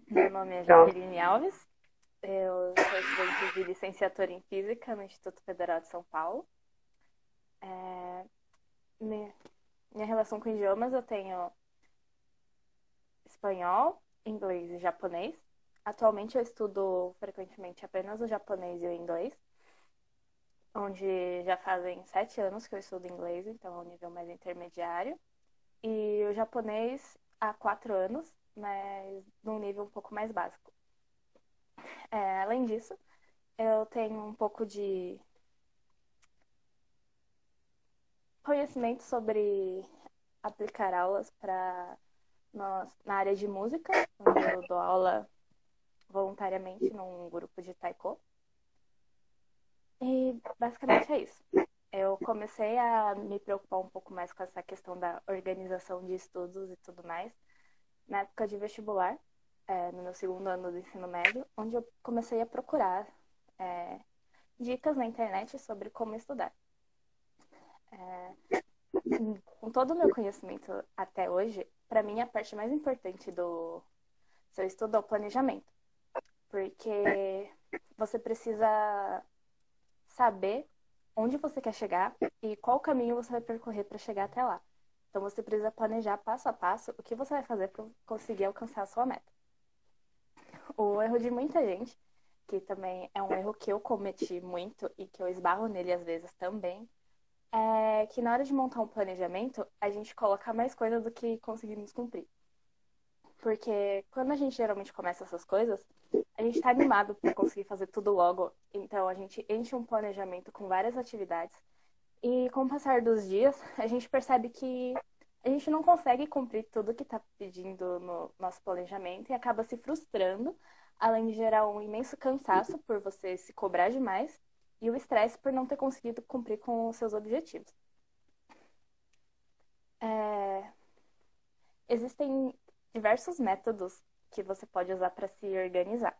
Meu nome é Pronto. Jaqueline Alves, eu sou estudante de licenciatura em Física no Instituto Federal de São Paulo. É, mi- Minha relação com idiomas, eu tenho espanhol, inglês e japonês. Atualmente eu estudo frequentemente apenas o japonês e o inglês, onde já fazem 7 anos que eu estudo inglês, então é um nível mais intermediário. E o japonês há 4 anos, mas num nível um pouco mais básico. Além disso, eu tenho um pouco de conhecimento sobre aplicar aulas para nós na área de música, onde eu dou aula voluntariamente num grupo de taiko. E basicamente é isso. Eu comecei a me preocupar um pouco mais com essa questão da organização de estudos e tudo mais na época de vestibular, no meu segundo ano do ensino médio, onde eu comecei a procurar é, dicas na internet sobre como estudar. Com todo o meu conhecimento até hoje, para mim a parte mais importante do seu estudo é o planejamento, porque você precisa saber onde você quer chegar e qual caminho você vai percorrer para chegar até lá. Então você precisa planejar passo a passo o que você vai fazer para conseguir alcançar a sua meta. O erro de muita gente, que também é um erro que eu cometi muito e que eu esbarro nele às vezes também, é que na hora de montar um planejamento, a gente coloca mais coisa do que conseguimos cumprir. Porque quando a gente geralmente começa essas coisas, a gente tá animado para conseguir fazer tudo logo. Então a gente enche um planejamento com várias atividades. E com o passar dos dias, a gente percebe que a gente não consegue cumprir tudo que está pedindo no nosso planejamento e acaba se frustrando, além de gerar um imenso cansaço por você se cobrar demais e o estresse por não ter conseguido cumprir com os seus objetivos. É, Existem diversos métodos que você pode usar para se organizar.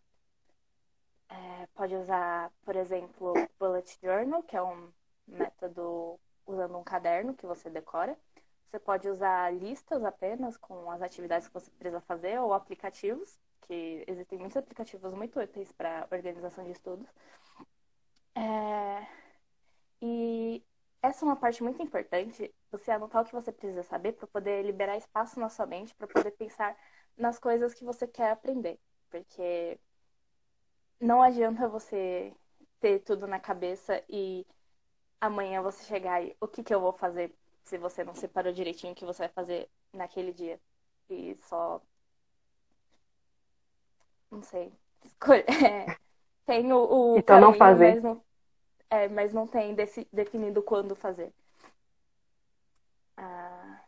Pode usar, por exemplo, Bullet Journal, que é um método usando um caderno que você decora. Você pode usar listas apenas com as atividades que você precisa fazer ou aplicativos, que existem muitos aplicativos muito úteis para organização de estudos. É, E essa é uma parte muito importante, você anotar o que você precisa saber para poder liberar espaço na sua mente, para poder pensar nas coisas que você quer aprender. Porque não adianta você ter tudo na cabeça e amanhã você chegar e o que que eu vou fazer se você não separou direitinho o que você vai fazer naquele dia. E só, não sei, tem o Então não caminho, fazer. mas não tem definido quando fazer. Ah,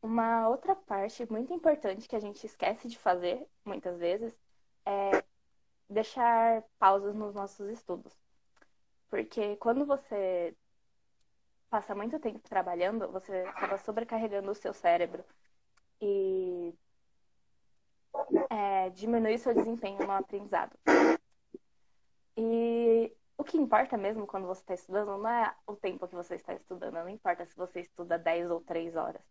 uma outra parte muito importante que a gente esquece de fazer, muitas vezes, é deixar pausas nos nossos estudos. Porque quando você passa muito tempo trabalhando, você acaba sobrecarregando o seu cérebro e diminui seu desempenho no aprendizado. E o que importa mesmo quando você está estudando não é o tempo que você está estudando, não importa se você estuda 10 ou 3 horas.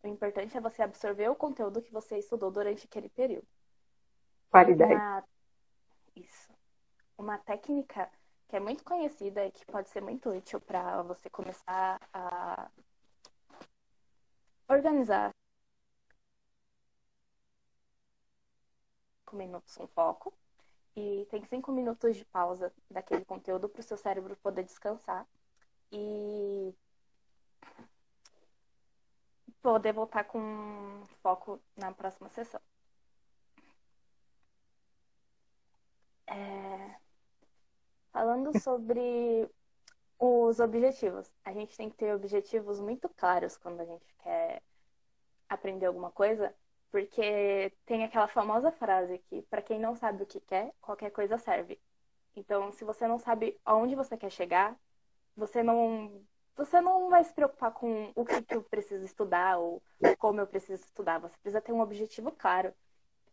O importante é você absorver o conteúdo que você estudou durante aquele período. Qualidade. Uma, isso, uma técnica que é muito conhecida e que pode ser muito útil para você começar a organizar 5 minutos um foco e tem 5 minutos de pausa daquele conteúdo para o seu cérebro poder descansar e poder voltar com foco na próxima sessão. É, Falando sobre os objetivos, a gente tem que ter objetivos muito claros quando a gente quer aprender alguma coisa, porque tem aquela famosa frase que, para quem não sabe o que quer, qualquer coisa serve. Então, se você não sabe aonde você quer chegar, você não, você não vai se preocupar com o que, que eu preciso estudar ou como eu preciso estudar. Você precisa ter um objetivo claro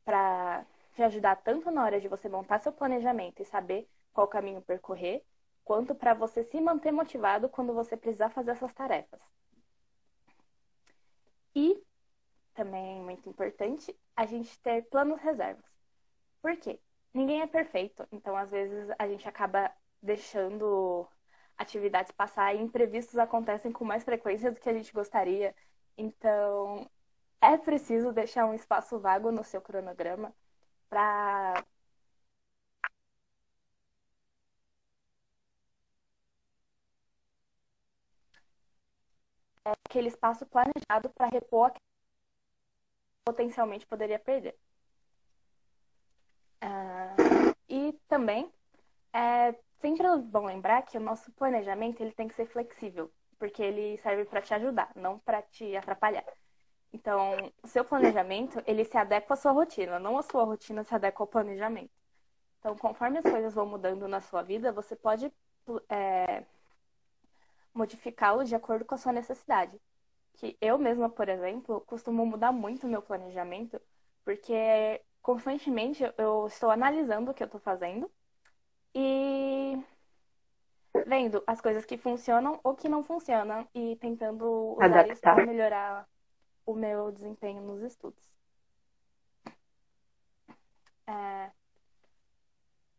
para te ajudar tanto na hora de você montar seu planejamento e saber qual caminho percorrer, quanto para você se manter motivado quando você precisar fazer essas tarefas. E também muito importante a gente ter planos reservas. Por quê? Ninguém é perfeito, então às vezes a gente acaba deixando atividades passar e imprevistos acontecem com mais frequência do que a gente gostaria. Então, é preciso deixar um espaço vago no seu cronograma para aquele espaço planejado para repor aquilo que potencialmente poderia perder. E também é sempre bom lembrar que o nosso planejamento ele tem que ser flexível, porque ele serve para te ajudar, não para te atrapalhar. Então, o seu planejamento, ele se adequa à sua rotina, não a sua rotina se adequa ao planejamento. Então, conforme as coisas vão mudando na sua vida, você pode modificá-lo de acordo com a sua necessidade. Que eu mesma, por exemplo, costumo mudar muito o meu planejamento, porque constantemente eu estou analisando o que eu estou fazendo e vendo as coisas que funcionam ou que não funcionam e tentando usar isso para Adaptar. melhorar o meu desempenho nos estudos.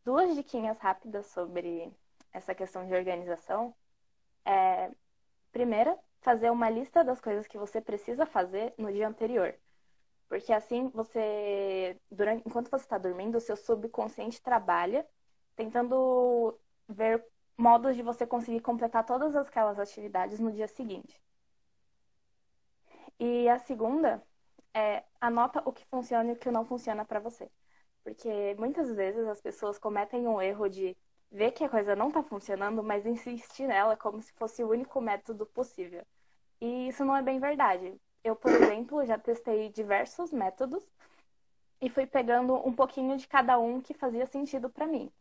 Duas diquinhas rápidas sobre essa questão de organização. Primeira, fazer uma lista das coisas que você precisa fazer no dia anterior. Porque assim enquanto você está dormindo, o seu subconsciente trabalha tentando ver modos de você conseguir completar todas aquelas atividades no dia seguinte. E a segunda anota o que funciona e o que não funciona para você. Porque muitas vezes as pessoas cometem um erro de ver que a coisa não está funcionando, mas insistir nela como se fosse o único método possível. E isso não é bem verdade. Eu, por exemplo, já testei diversos métodos e fui pegando um pouquinho de cada um que fazia sentido para mim.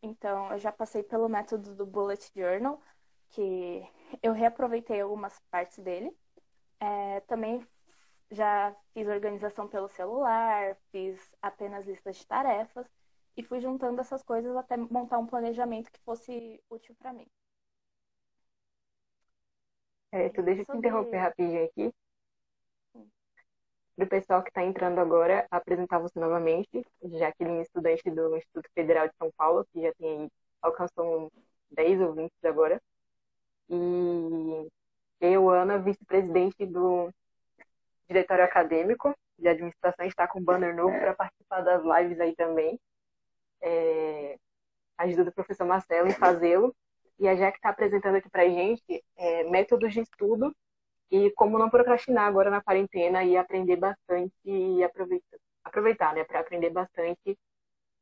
Então, eu já passei pelo método do Bullet Journal, que eu reaproveitei algumas partes dele. Também já fiz organização pelo celular, fiz apenas listas de tarefas e fui juntando essas coisas até montar um planejamento que fosse útil para mim. Tu deixa eu te interromper Sobre. rapidinho aqui. Para o pessoal que está entrando agora, apresentar você novamente, Jaqueline, estudante do Instituto Federal de São Paulo, que já tem alcançou 10 ouvintes agora. E eu, Ana, vice-presidente do Diretório Acadêmico de Administração, está com um banner novo para participar das lives aí também. Ajuda do professor Marcelo em fazê-lo. E a Jaque está apresentando aqui para a gente métodos de estudo e como não procrastinar agora na quarentena e aprender bastante e aproveitar, né, para aprender bastante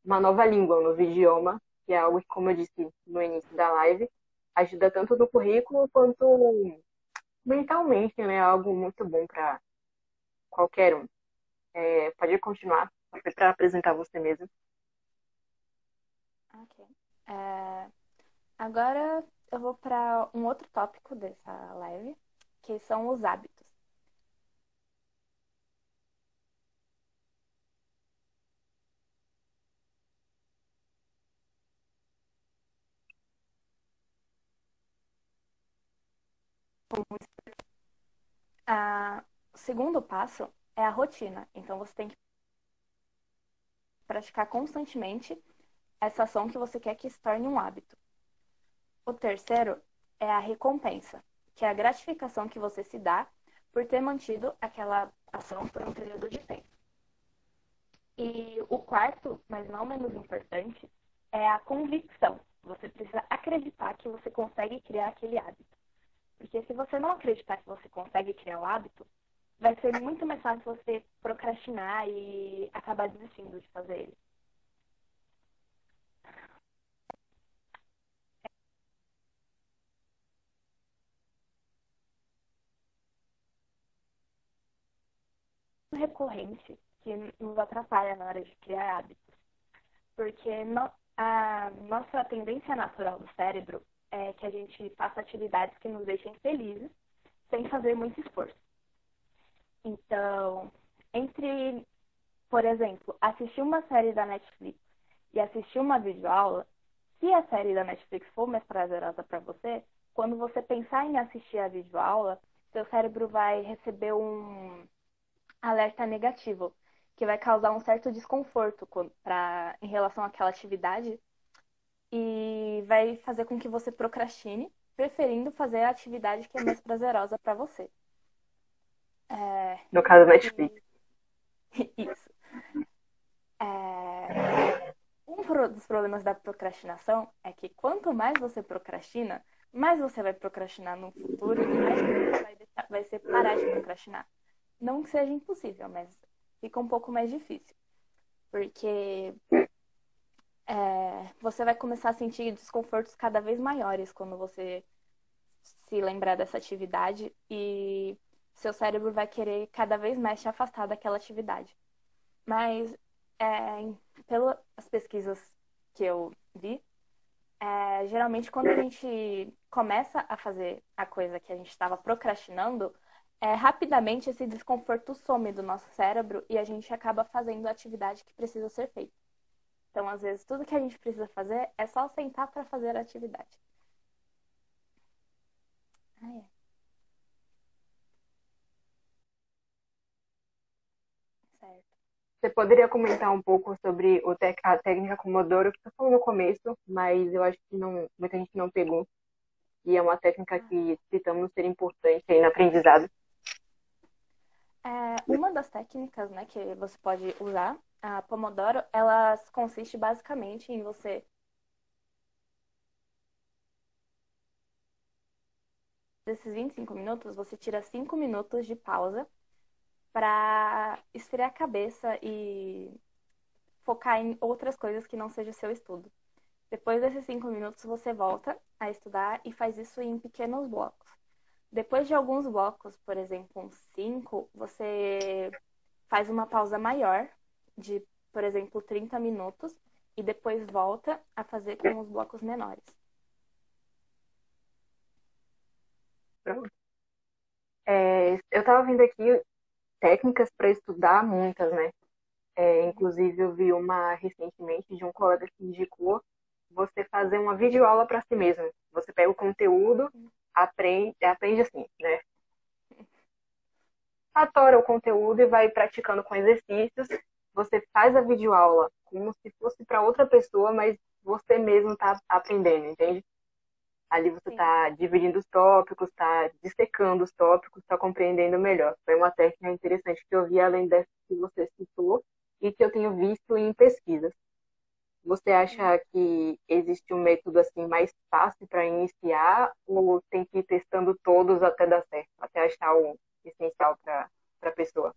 uma nova língua, um novo idioma, que é algo que, como eu disse no início da live, ajuda tanto no currículo quanto mentalmente, né, algo muito bom para qualquer um. Pode continuar, para apresentar você mesmo. Ok. Agora eu vou para um outro tópico dessa live, que são os hábitos. O segundo passo é a rotina. Então você tem que praticar constantemente essa ação que você quer que se torne um hábito. O terceiro é a recompensa, que é a gratificação que você se dá por ter mantido aquela ação por um período de tempo. E o quarto, mas não menos importante, é a convicção. Você precisa acreditar que você consegue criar aquele hábito. Porque se você não acreditar que você consegue criar o hábito, vai ser muito mais fácil você procrastinar e acabar desistindo de fazer ele. Recorrente que nos atrapalha na hora de criar hábitos. Porque a nossa tendência natural do cérebro é que a gente faça atividades que nos deixem felizes sem fazer muito esforço. Então, entre, por exemplo, assistir uma série da Netflix e assistir uma videoaula, se a série da Netflix for mais prazerosa para você, quando você pensar em assistir a videoaula, seu cérebro vai receber alerta negativo, que vai causar um certo desconforto em relação àquela atividade e vai fazer com que você procrastine, preferindo fazer a atividade que é mais prazerosa para você. No caso, Netflix. E isso. É, dos problemas da procrastinação é que quanto mais você procrastina, mais você vai procrastinar no futuro e mais difícil vai ser parar de procrastinar. Não que seja impossível, mas fica um pouco mais difícil. Porque você vai começar a sentir desconfortos cada vez maiores quando você se lembrar dessa atividade e seu cérebro vai querer cada vez mais te afastar daquela atividade. Mas, pelas pesquisas que eu vi, geralmente quando a gente começa a fazer a coisa que a gente estava procrastinando, rapidamente esse desconforto some do nosso cérebro e a gente acaba fazendo a atividade que precisa ser feita. Então, às vezes, tudo que a gente precisa fazer é só sentar para fazer a atividade. Ah, é. Certo. Você poderia comentar um pouco sobre a técnica Pomodoro, que você falou no começo, mas eu acho que não, muita gente não pegou. E é uma técnica que citamos ser importante aí no aprendizado. Uma das técnicas, né, que você pode usar, a Pomodoro, ela consiste basicamente em você, desses 25 minutos, você tira 5 minutos de pausa para esfriar a cabeça e focar em outras coisas que não seja o seu estudo. Depois desses 5 minutos, você volta a estudar e faz isso em pequenos blocos. Depois de alguns blocos, por exemplo, uns 5, você faz uma pausa maior, de, por exemplo, 30 minutos, e depois volta a fazer com os blocos menores. Pronto. Eu estava vendo aqui técnicas para estudar, muitas, né? Inclusive, eu vi uma recentemente de um colega que indicou você fazer uma videoaula para si mesmo. Você pega o conteúdo, aprende assim, né? Atora o conteúdo e vai praticando com exercícios. Você faz a videoaula como se fosse para outra pessoa, mas você mesmo está aprendendo, entende? Ali você Sim. está dividindo os tópicos, está dissecando os tópicos, está compreendendo melhor. Foi uma técnica interessante que eu vi além dessa que você citou e que eu tenho visto em pesquisas. Você acha que existe um método assim mais fácil para iniciar ou tem que ir testando todos até dar certo, até achar o essencial para a pessoa?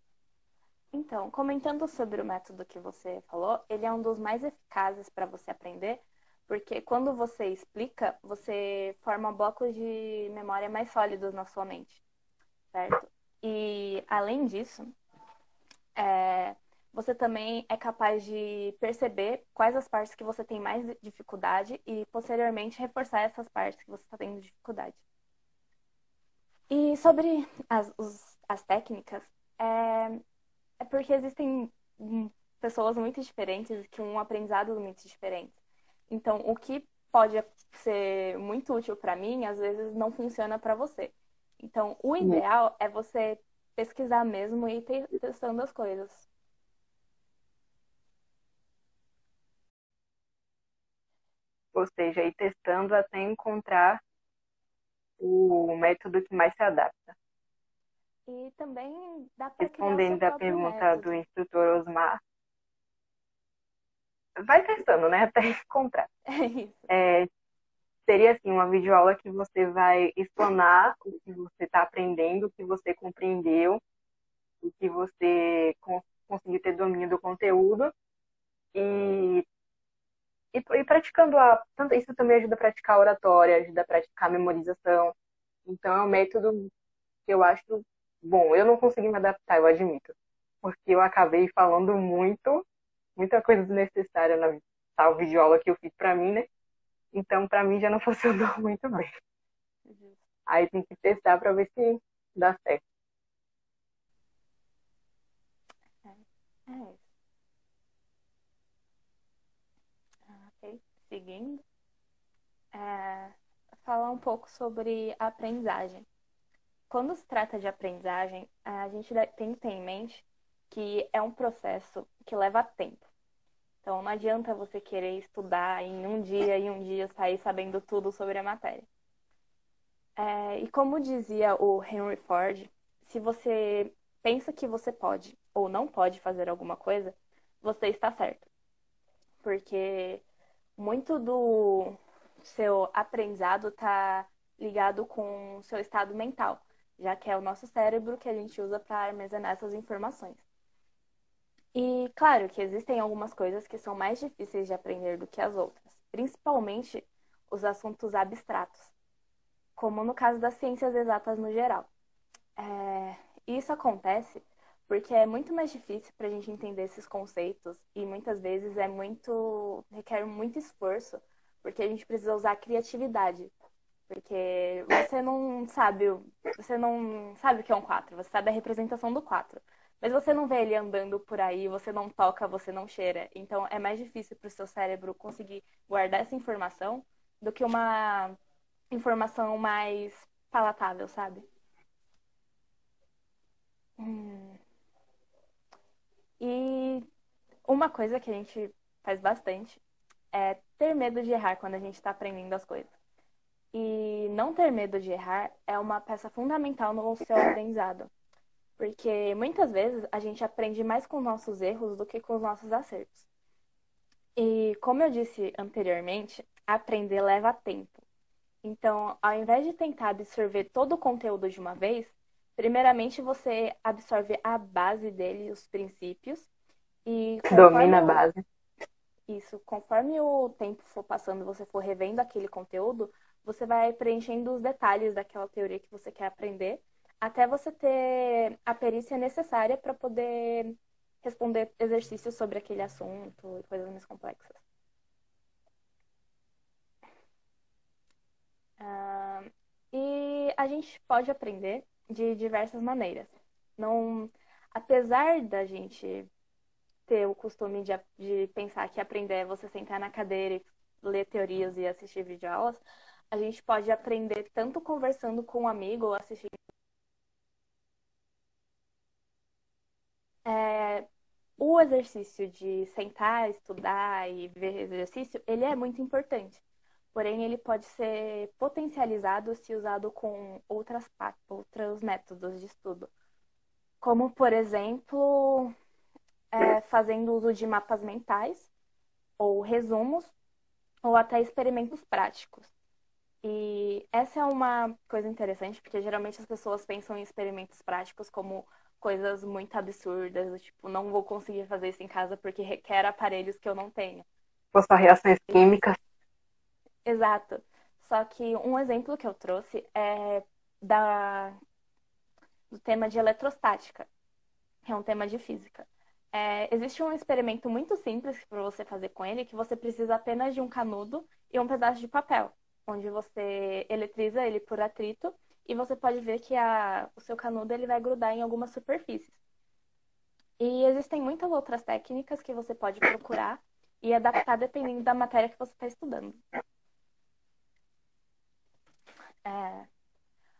Então, comentando sobre o método que você falou, ele é um dos mais eficazes para você aprender, porque quando você explica, você forma blocos de memória mais sólidos na sua mente, certo? E, além disso, você também é capaz de perceber quais as partes que você tem mais dificuldade e, posteriormente, reforçar essas partes que você está tendo dificuldade. E sobre as técnicas, é porque existem pessoas muito diferentes que um aprendizado muito diferente. Então, o que pode ser muito útil para mim, às vezes não funciona para você. Então, o ideal é você pesquisar mesmo e ir testando as coisas. Ou seja, ir testando até encontrar o método que mais se adapta. E também dá para criar o seu Respondendo à próprio pergunta do método. instrutor Osmar, vai testando, né, até encontrar. É isso. Seria assim uma videoaula que você vai explanar o que você está aprendendo, o que você compreendeu, o que você conseguiu ter domínio do conteúdo e, e praticando tanto isso também ajuda a praticar a oratória, ajuda a praticar a memorização. Então é um método que eu acho bom. Eu não consegui me adaptar, eu admito, porque eu acabei falando muita coisa desnecessária na tal videoaula que eu fiz para mim, né? Então, para mim já não funcionou muito bem. Aí tem que testar para ver se dá certo. É, é isso. Ok. Seguindo. Falar um pouco sobre a aprendizagem. Quando se trata de aprendizagem, a gente tem que ter em mente que é um processo que leva tempo. Então, não adianta você querer estudar em um dia sair sabendo tudo sobre a matéria. E como dizia o Henry Ford, se você pensa que você pode ou não pode fazer alguma coisa, você está certo. Porque muito do seu aprendizado está ligado com o seu estado mental, já que é o nosso cérebro que a gente usa para armazenar essas informações. E claro que existem algumas coisas que são mais difíceis de aprender do que as outras, principalmente os assuntos abstratos, como no caso das ciências exatas no geral. Isso acontece porque é muito mais difícil para a gente entender esses conceitos e muitas vezes requer muito esforço, porque a gente precisa usar a criatividade. Porque você não sabe o que é um 4, você sabe a representação do 4. Mas você não vê ele andando por aí, você não toca, você não cheira. Então é mais difícil para o seu cérebro conseguir guardar essa informação do que uma informação mais palatável, sabe? Hum. E uma coisa que a gente faz bastante é ter medo de errar quando a gente está aprendendo as coisas. E não ter medo de errar é uma peça fundamental no seu aprendizado. Porque muitas vezes a gente aprende mais com nossos erros do que com os nossos acertos. E como eu disse anteriormente, aprender leva tempo. Então, ao invés de tentar absorver todo o conteúdo de uma vez, primeiramente você absorve a base dele, os princípios, e Domina a base. conforme o tempo for passando, você for revendo aquele conteúdo, você vai preenchendo os detalhes daquela teoria que você quer aprender, até você ter a perícia necessária para poder responder exercícios sobre aquele assunto e coisas mais complexas. E a gente pode aprender de diversas maneiras. Não, apesar da gente ter o costume de pensar que aprender é você sentar na cadeira e ler teorias e assistir videoaulas, a gente pode aprender tanto conversando com um amigo ou assistindo. O exercício de sentar, estudar e ver exercício, ele é muito importante. Porém, ele pode ser potencializado se usado com outros métodos de estudo. Como, por exemplo, fazendo uso de mapas mentais, ou resumos, ou até experimentos práticos. E essa é uma coisa interessante, porque geralmente as pessoas pensam em experimentos práticos como coisas muito absurdas, do tipo, não vou conseguir fazer isso em casa porque requer aparelhos que eu não tenho. Postar reações químicas. Exato. Só que um exemplo que eu trouxe é do tema de eletrostática, que é um tema de física. Existe um experimento muito simples para você fazer com ele, que você precisa apenas de um canudo e um pedaço de papel, onde você eletriza ele por atrito e você pode ver que o seu canudo ele vai grudar em algumas superfícies. E existem muitas outras técnicas que você pode procurar e adaptar dependendo da matéria que você está estudando.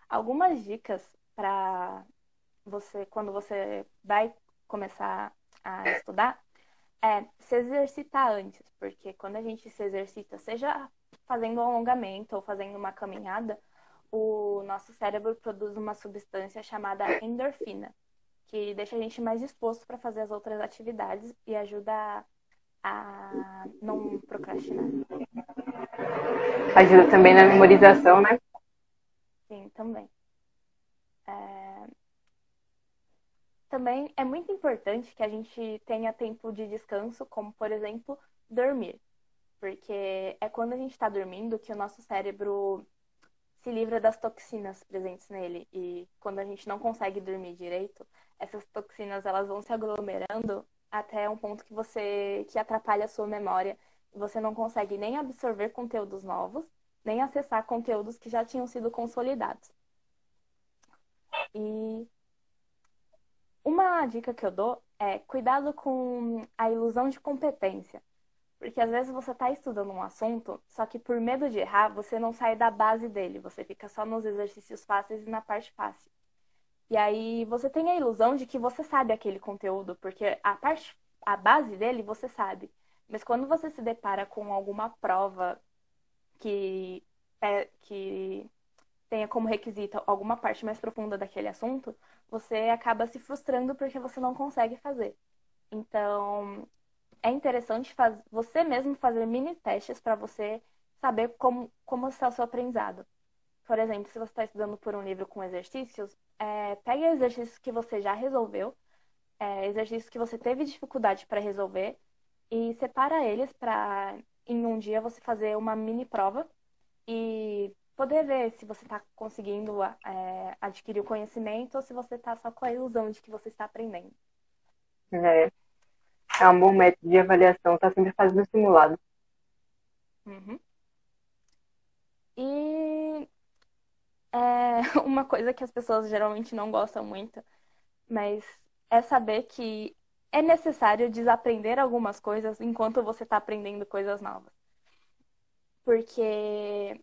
Algumas dicas para você, quando você vai começar a estudar, se exercitar antes, porque quando a gente se exercita, seja fazendo um alongamento ou fazendo uma caminhada, o nosso cérebro produz uma substância chamada endorfina, que deixa a gente mais disposto para fazer as outras atividades e ajuda a não procrastinar. Ajuda também na memorização, né? Sim, também. Também é muito importante que a gente tenha tempo de descanso, como, por exemplo, dormir. Porque é quando a gente está dormindo que o nosso cérebro se livra das toxinas presentes nele. E quando a gente não consegue dormir direito, essas toxinas elas vão se aglomerando até um ponto que atrapalha a sua memória. E você não consegue nem absorver conteúdos novos, nem acessar conteúdos que já tinham sido consolidados. E uma dica que eu dou é cuidado com a ilusão de competência. Porque às vezes você está estudando um assunto, só que por medo de errar, você não sai da base dele. Você fica só nos exercícios fáceis e na parte fácil. E aí você tem a ilusão de que você sabe aquele conteúdo, porque a base dele você sabe. Mas quando você se depara com alguma prova que, que tenha como requisito alguma parte mais profunda daquele assunto, você acaba se frustrando porque você não consegue fazer. Então, é interessante você mesmo fazer mini testes para você saber como está o seu aprendizado. Por exemplo, se você está estudando por um livro com exercícios, pegue exercícios que você já resolveu, exercícios que você teve dificuldade para resolver e separa eles para em um dia você fazer uma mini prova e poder ver se você está conseguindo adquirir o conhecimento ou se você está só com a ilusão de que você está aprendendo. É, é um bom método de avaliação, tá sempre fazendo simulado. Uhum. E uma coisa que as pessoas geralmente não gostam muito, mas é saber que é necessário desaprender algumas coisas enquanto você está aprendendo coisas novas. Porque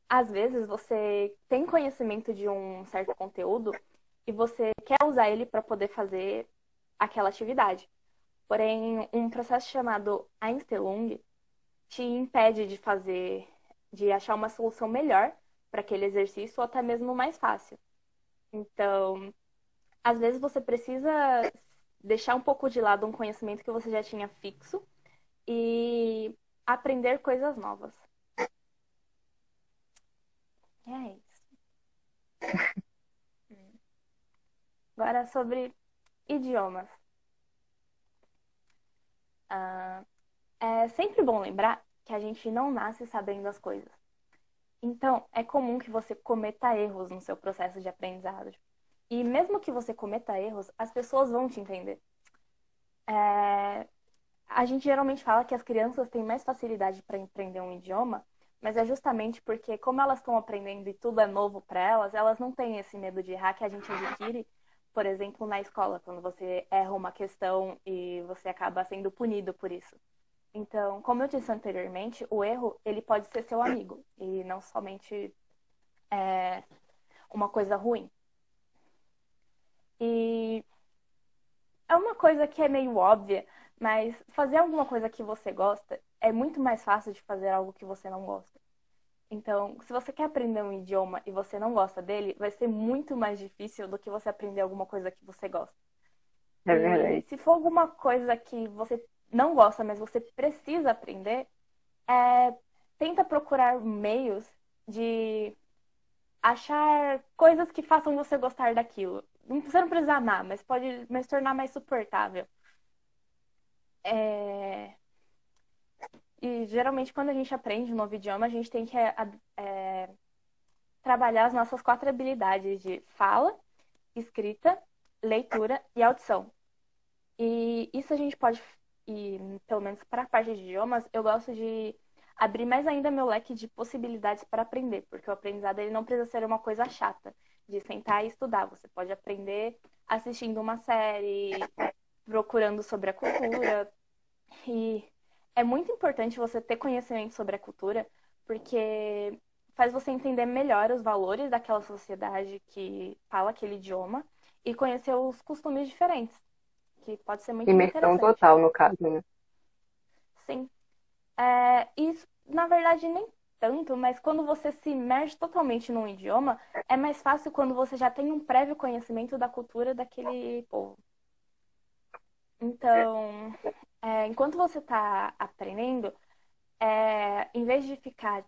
às vezes você tem conhecimento de um certo conteúdo e você quer usar ele para poder fazer aquela atividade. Porém, um processo chamado Einstellung te impede de achar uma solução melhor para aquele exercício ou até mesmo mais fácil. Então, às vezes você precisa deixar um pouco de lado um conhecimento que você já tinha fixo e aprender coisas novas. É isso. Agora sobre idiomas. Ah, é sempre bom lembrar que a gente não nasce sabendo as coisas. Então, é comum que você cometa erros no seu processo de aprendizado. E mesmo que você cometa erros, as pessoas vão te entender. É, A gente geralmente fala que as crianças têm mais facilidade para aprender um idioma, mas é justamente porque, como elas estão aprendendo e tudo é novo para elas, elas não têm esse medo de errar que a gente adquire, por exemplo, na escola, quando você erra uma questão e você acaba sendo punido por isso. Então, como eu disse anteriormente, o erro ele pode ser seu amigo e não somente uma coisa ruim. E é uma coisa que é meio óbvia, mas fazer alguma coisa que você gosta é muito mais fácil de fazer algo que você não gosta. Então, se você quer aprender um idioma e você não gosta dele, vai ser muito mais difícil do que você aprender alguma coisa que você gosta. É E verdade. se for alguma coisa que você não gosta, mas você precisa aprender, é, tenta procurar meios de achar coisas que façam você gostar daquilo. Você não precisa amar, mas pode se tornar mais suportável. É, E geralmente quando a gente aprende um novo idioma, a gente tem que trabalhar as nossas 4 habilidades de fala, escrita, leitura e audição. E isso a gente pode, e pelo menos para a parte de idiomas, eu gosto de abrir mais ainda meu leque de possibilidades para aprender, porque o aprendizado ele não precisa ser uma coisa chata, de sentar e estudar. Você pode aprender assistindo uma série, procurando sobre a cultura. E é muito importante você ter conhecimento sobre a cultura, porque faz você entender melhor os valores daquela sociedade que fala aquele idioma e conhecer os costumes diferentes, que pode ser muito Imersão interessante. total, no caso, né? Sim. Isso, na verdade, nem tanto, mas quando você se imerge totalmente num idioma, é mais fácil quando você já tem um prévio conhecimento da cultura daquele povo. Então, enquanto você está aprendendo, em vez de ficar,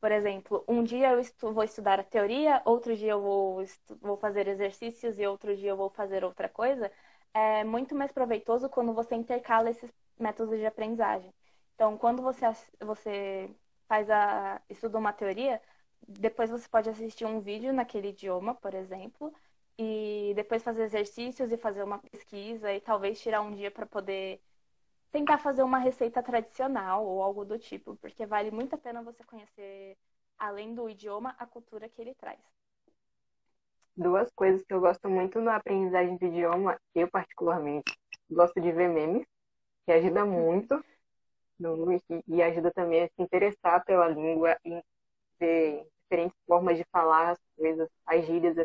por exemplo, um dia eu vou estudar a teoria, outro dia eu vou fazer exercícios e outro dia eu vou fazer outra coisa, é muito mais proveitoso quando você intercala esses métodos de aprendizagem. Então, quando você estuda uma teoria, depois você pode assistir um vídeo naquele idioma, por exemplo, e depois fazer exercícios e fazer uma pesquisa e talvez tirar um dia para poder tentar fazer uma receita tradicional ou algo do tipo, porque vale muito a pena você conhecer, além do idioma, a cultura que ele traz. Duas coisas que eu gosto muito na aprendizagem do idioma, eu particularmente gosto de ver memes, que ajuda muito e ajuda também a se interessar pela língua e ver diferentes formas de falar as coisas, as gírias,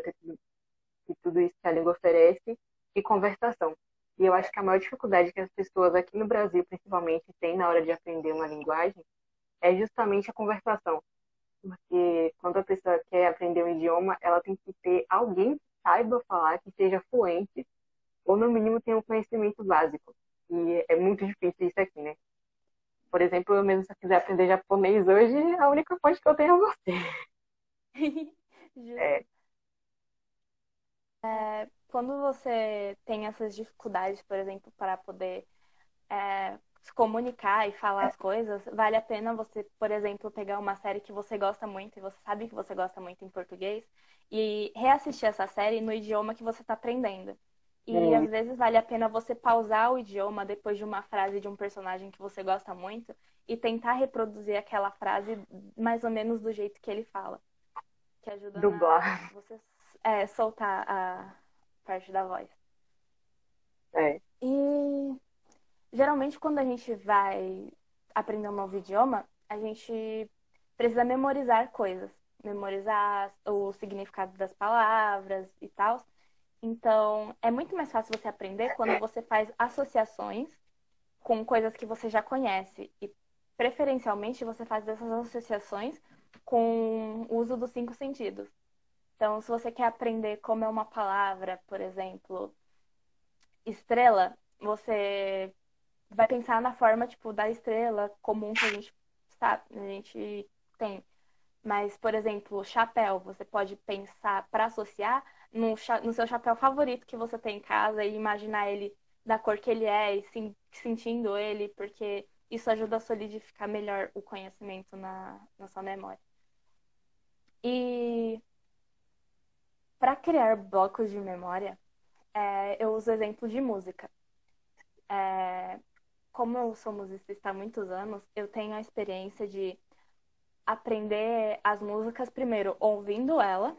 e tudo isso que a língua oferece, e conversação. E eu acho que a maior dificuldade que as pessoas aqui no Brasil, principalmente, têm na hora de aprender uma linguagem é justamente a conversação. Porque quando a pessoa quer aprender um idioma, ela tem que ter alguém que saiba falar, que seja fluente, ou no mínimo tenha um conhecimento básico. E é muito difícil isso aqui, né? Por exemplo, eu mesmo se eu quiser aprender japonês hoje, a única fonte que eu tenho é você. Justo. É, Quando você tem essas dificuldades, por exemplo, para poder se comunicar e falar as coisas, vale a pena você, por exemplo, pegar uma série que você gosta muito e você sabe que você gosta muito em português e reassistir essa série no idioma que você está aprendendo. E às é, vezes vale a pena você pausar o idioma depois de uma frase de um personagem que você gosta muito e tentar reproduzir aquela frase mais ou menos do jeito que ele fala, que ajuda na dublar. você soltar a parte da voz. É, E geralmente, quando a gente vai aprender um novo idioma, a gente precisa memorizar coisas, memorizar o significado das palavras e tal. Então, é muito mais fácil você aprender quando você faz associações com coisas que você já conhece. E, preferencialmente, você faz essas associações com o uso dos cinco sentidos. Então, se você quer aprender como é uma palavra, por exemplo, estrela, você vai pensar na forma, tipo, da estrela comum que a gente sabe, a gente tem. Mas, por exemplo, chapéu, você pode pensar para associar no seu chapéu favorito que você tem em casa e imaginar ele da cor que ele é e sentindo ele, porque isso ajuda a solidificar melhor o conhecimento na sua memória. E para criar blocos de memória, eu uso o exemplo de música. Como eu sou musicista há muitos anos, eu tenho a experiência de aprender as músicas primeiro ouvindo ela,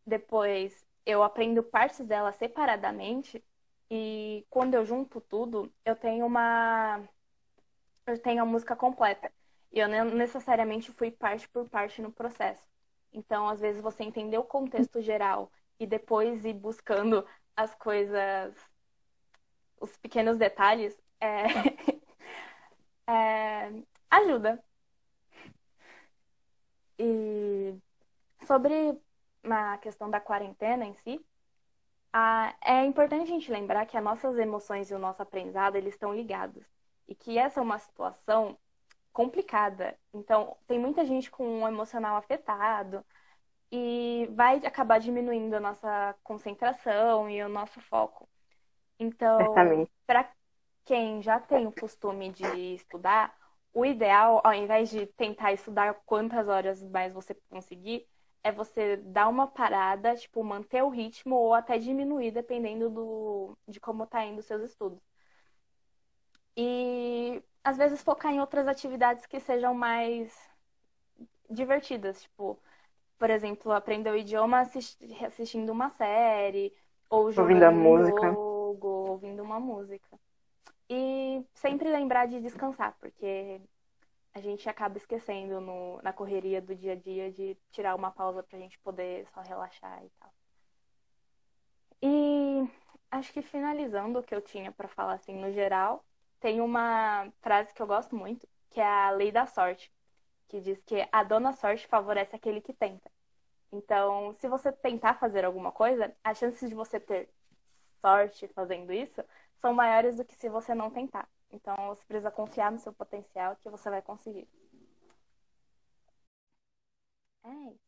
depois eu aprendo partes dela separadamente e quando eu junto tudo, eu tenho a música completa. E eu não necessariamente fui parte por parte no processo. Então, às vezes você entender o contexto geral e depois ir buscando as coisas, os pequenos detalhes, ajuda. E sobre a questão da quarentena em si, é importante a gente lembrar que as nossas emoções e o nosso aprendizado, eles estão ligados. E que essa é uma situação complicada. Então, tem muita gente com um emocional afetado e vai acabar diminuindo a nossa concentração e o nosso foco. Então, certamente. para quem já tem o costume de estudar, o ideal, ao invés de tentar estudar quantas horas mais você conseguir, é você dar uma parada, tipo, manter o ritmo ou até diminuir, dependendo de como tá indo os seus estudos. E às vezes focar em outras atividades que sejam mais divertidas, tipo, por exemplo, aprender o idioma assistindo uma série, ou Ouvindo a jogando um música. jogo, ou ouvindo uma música. E sempre lembrar de descansar, porque a gente acaba esquecendo na correria do dia a dia de tirar uma pausa pra gente poder só relaxar e tal. E acho que finalizando o que eu tinha pra falar assim no geral, tem uma frase que eu gosto muito, que é a lei da sorte, que diz que a dona sorte favorece aquele que tenta. Então, se você tentar fazer alguma coisa, as chances de você ter sorte fazendo isso são maiores do que se você não tentar. Então, você precisa confiar no seu potencial que você vai conseguir. É isso.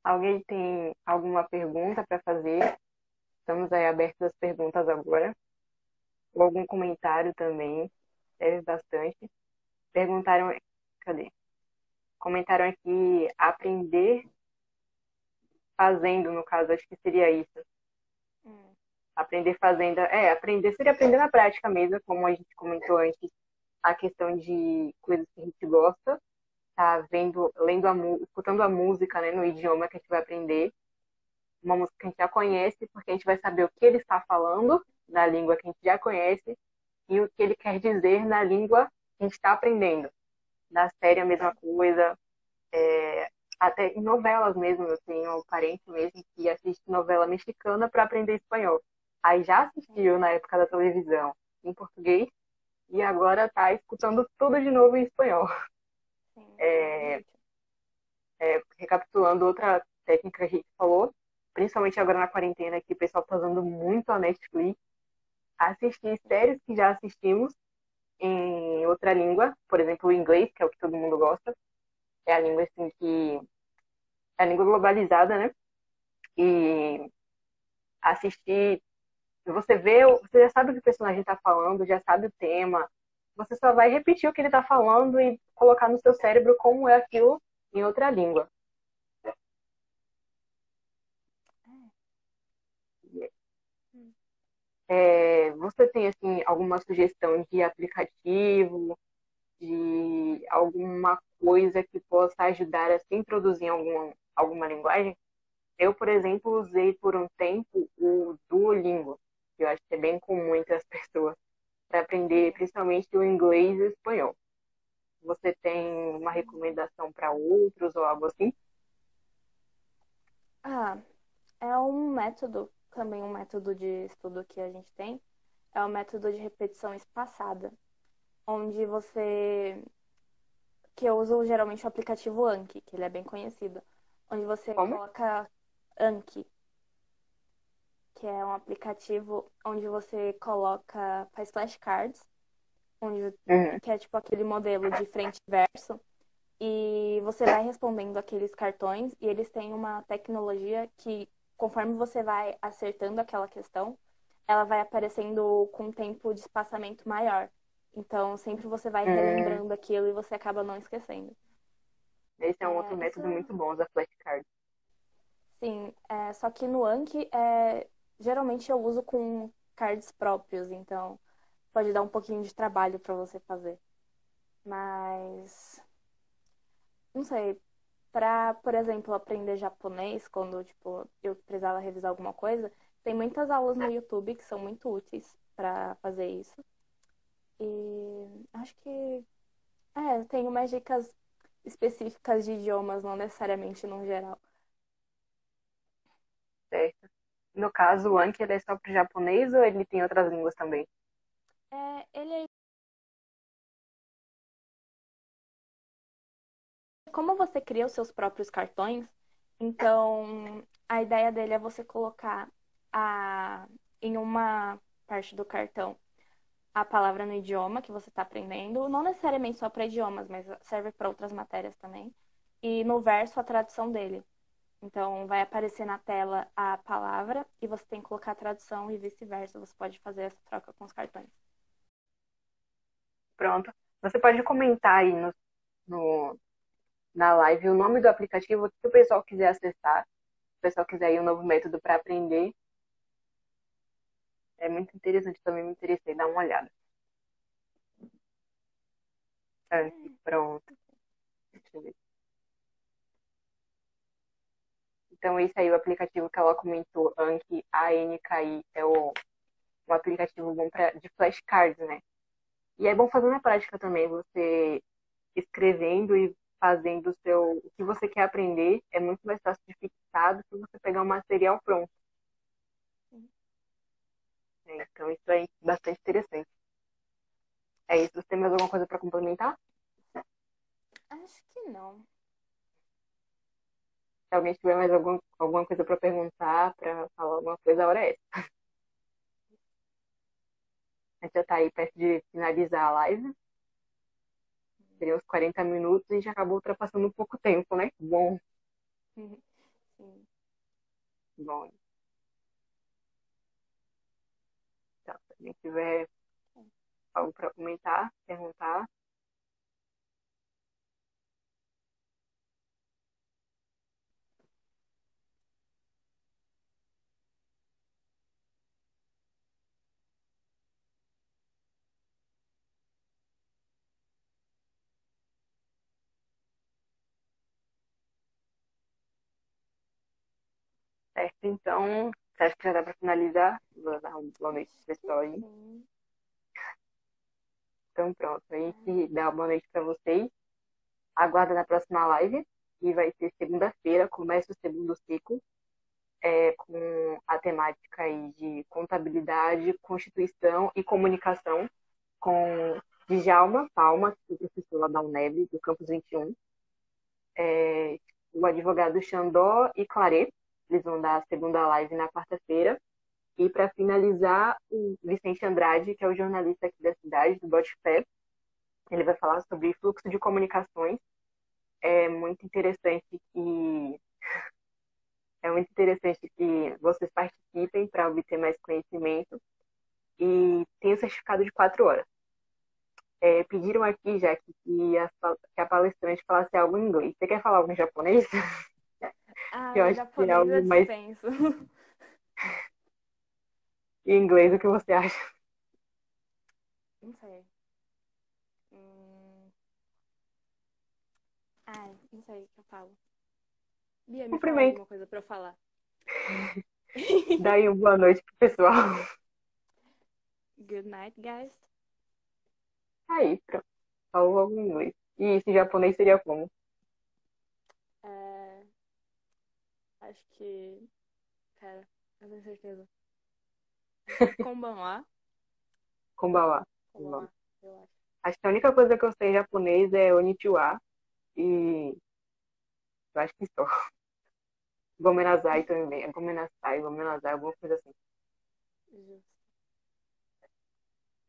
Alguém tem alguma pergunta para fazer? Estamos aí abertos às perguntas agora. Ou algum comentário também, serve bastante. Perguntaram, cadê? Comentaram aqui aprender fazendo, no caso, acho que seria isso. Hum, Aprender fazendo, aprender seria aprender na prática mesmo, como a gente comentou antes, a questão de coisas que a gente gosta, tá vendo, lendo escutando a música, né, no idioma que a gente vai aprender, uma música que a gente já conhece, porque a gente vai saber o que ele está falando na língua que a gente já conhece e o que ele quer dizer na língua que a gente está aprendendo. Na série a mesma coisa, Até em novelas mesmo, eu tenho um parente mesmo que assiste novela mexicana para aprender espanhol. Aí já assistiu na época da televisão em português e agora tá escutando tudo de novo em espanhol. Sim, é bem É, útil. recapitulando outra técnica que a gente falou, principalmente agora na quarentena, que o pessoal tá usando muito a Netflix, assistir séries que já assistimos em outra língua, por exemplo, o inglês, que é o que todo mundo gosta, é a língua assim que é a língua globalizada, né? E assistir, você já sabe o que o personagem está falando, já sabe o tema, você só vai repetir o que ele está falando e colocar no seu cérebro como é aquilo em outra língua. Hum. Você tem assim alguma sugestão de aplicativo, de alguma coisa que possa ajudar a se introduzir em alguma linguagem? Eu, por exemplo, usei por um tempo o Duolingo, que eu acho que é bem comum entre as pessoas, para aprender Sim. principalmente o inglês e o espanhol. Você tem uma recomendação para outros ou algo assim? Ah, é um método, também um método de estudo que a gente tem, é o método de repetição espaçada, onde que eu uso geralmente o aplicativo Anki, que ele é bem conhecido, onde você Como? coloca Anki, que é um aplicativo onde você coloca, faz flashcards, onde, Uhum. que é tipo aquele modelo de frente e verso, e você vai respondendo aqueles cartões e eles têm uma tecnologia que, conforme você vai acertando aquela questão, ela vai aparecendo com um tempo de espaçamento maior. Então, sempre você vai Hum, relembrando aquilo e você acaba não esquecendo. esse é um outro É, isso, método muito bom, usar flashcard. sim, só que no Anki, geralmente eu uso com cards próprios, então pode dar um pouquinho de trabalho para você fazer. Mas, não sei, para, por exemplo, aprender japonês, quando, tipo, eu precisava revisar alguma coisa, tem muitas aulas no YouTube que são muito úteis para fazer isso. E acho que, tem umas dicas específicas de idiomas, não necessariamente no geral. Certo? No caso, o Anki ele é só para o japonês ou ele tem outras línguas também? Ele é, como você cria os seus próprios cartões, então a ideia dele é você colocar em uma parte do cartão a palavra no idioma que você está aprendendo, não necessariamente só para idiomas, mas serve para outras matérias também. E no verso a tradução dele. Então vai aparecer na tela a palavra e você tem que colocar a tradução e vice-versa. Você pode fazer essa troca com os cartões. Pronto. Você pode comentar aí no, na live o nome do aplicativo que o pessoal quiser acessar, se o pessoal quiser ir um novo método para aprender. É muito interessante, também me interessei, dá uma olhada. Anki, pronto. Deixa eu ver. Então, esse aí, o aplicativo que ela comentou, Anki, ANKI, é um aplicativo bom de flashcards, né? E é bom fazer na prática também, você escrevendo e fazendo o que você quer aprender, é muito mais fácil de fixar do que você pegar um material pronto, né? Então, isso é bastante interessante. É isso, você tem mais alguma coisa para complementar? Acho que não. Se alguém tiver mais alguma coisa para perguntar, para falar alguma coisa, a hora é essa. A gente já tá aí perto de finalizar a live. Seria uns 40 minutos e já acabou ultrapassando um pouco tempo, né? Bom, Sim. bom. Então, se alguém tiver algo para comentar, perguntar, certo? Então, você acha que já dá para finalizar? Vou dar uma boa noite Acho pro que pessoal aí. sim. Então, pronto. A gente dá uma boa noite para vocês. Aguarda na próxima live. que vai ser segunda-feira, começa o segundo ciclo, com a temática aí de contabilidade, constituição e comunicação, com Djalma Palma, que é professor lá da UNEB, do Campus 21, o advogado Xandó e Claret, eles vão dar a segunda live na quarta-feira. E para finalizar, o Vicente Andrade, que é o jornalista aqui da cidade, do Boticfé, ele vai falar sobre fluxo de comunicações. É muito interessante que vocês participem para obter mais conhecimento e tem o certificado de 4 horas. Pediram aqui, já que a palestrante falasse algo em inglês. Você quer falar algo em japonês? Ah, Eu o acho que é japonês eu algo mais dispenso. em inglês. O que você acha? Não sei. Hum... Ai, não sei o que eu falo. Bia, me fala Cumprimento. alguma coisa pra eu falar. Daí uma boa noite pro pessoal. Good night, guys. Aí, pronto. Falou algo em inglês. E esse japonês seria como? É... Acho que... Cara, não tenho certeza. Acho que Konbanwa. Konbawa. Konbanwa, eu acho. Acho que a única coisa que eu sei em japonês é Konnichiwa e eu acho que só. Gomenazai também. Gomenazai, alguma coisa assim. Justo.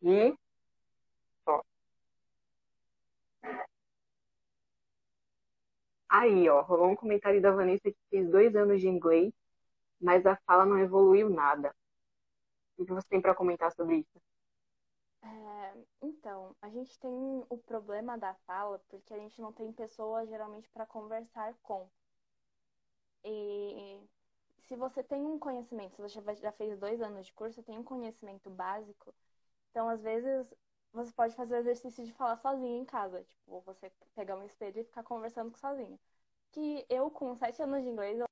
E só. Aí, ó, rolou um comentário da Vanessa que fez 2 anos de inglês, mas a fala não evoluiu nada. O que você tem para comentar sobre isso? Então, a gente tem o problema da fala porque a gente não tem pessoas geralmente para conversar com. E se você tem um conhecimento, se você já fez 2 anos de curso, você tem um conhecimento básico, então às vezes você pode fazer o exercício de falar sozinho em casa, tipo, você pegar um espelho e ficar conversando sozinho. Que eu, com 7 anos de inglês, eu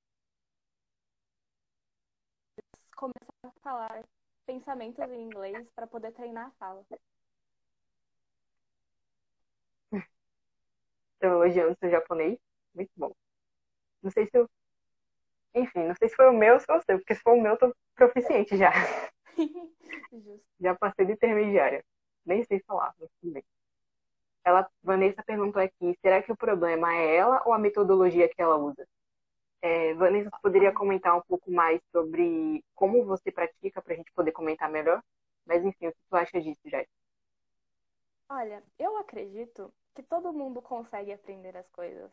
comecei a falar pensamentos em inglês para poder treinar a fala. Estou elogiando seu japonês. Muito bom. Não sei se eu. Enfim, não sei se foi o meu ou se foi o seu, porque se for o meu, eu tô proficiente já. Justo. Já passei de intermediária. Nem sei falar, mas tudo bem. Vanessa perguntou aqui, será que o problema é ela ou a metodologia que ela usa? Vanessa, você poderia Olha, comentar um pouco mais sobre como você pratica para a gente poder comentar melhor? Mas enfim, o que tu acha disso, Jai? olha, eu acredito que todo mundo consegue aprender as coisas.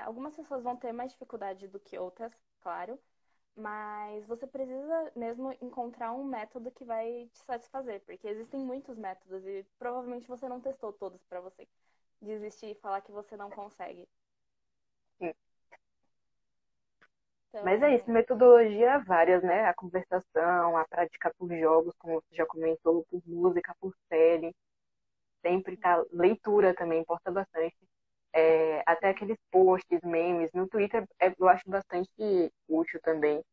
Algumas pessoas vão ter mais dificuldade do que outras, claro, mas você precisa mesmo encontrar um método que vai te satisfazer, porque existem muitos métodos e provavelmente você não testou todos para você desistir e falar que você não consegue. Sim. Mas é isso, Então, metodologia várias, né? A conversação, a prática por jogos, como você já comentou, por música, por série. Sempre tá. Leitura também importa bastante. Até aqueles posts, memes. No Twitter eu acho bastante útil também.